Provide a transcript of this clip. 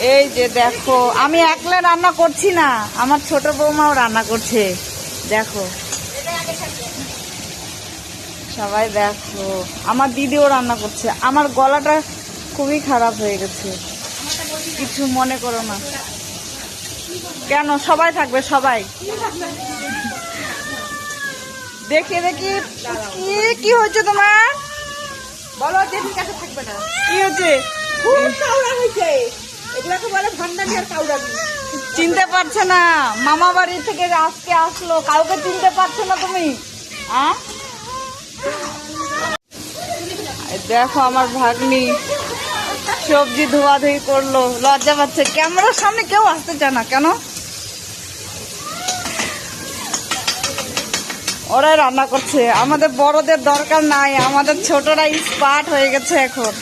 এই যে দেখো, আমি একলা রান্না করছি না, আমার ছোট বৌমাও রান্না করছে। দেখো সবাই দেখো, আমার দিদিও রান্না করছে। আমার গলাটা খুবই খারাপ হয়ে গেছে, কিছু মনে করো না। কেন? সবাই থাকবে, সবাই দেখি দেখি। কি হয়েছে তোমার? বলো, দেবীর কাছে থাকবে না। কি হয়েছে? খুব কাউরা হয়েছে, এগুলাকে বলে ভান্ডারি আর কাউরাবি। চিনতে পারছে না, মামা বাড়ি থেকে আজকে আসলো, কাউকে চিনতে পারছো না তুমি? দেখো আমার ভাগ্নি সবজি ধোয়াধুয়ি করলো, লজ্জা পাচ্ছে, ক্যামেরার সামনে কেউ আসতে চায় না কেন? ওরাই রান্না করছে, আমাদের বড়দের দরকার নাই, আমাদের ছোটরা স্পার্ট হয়ে গেছে এখন।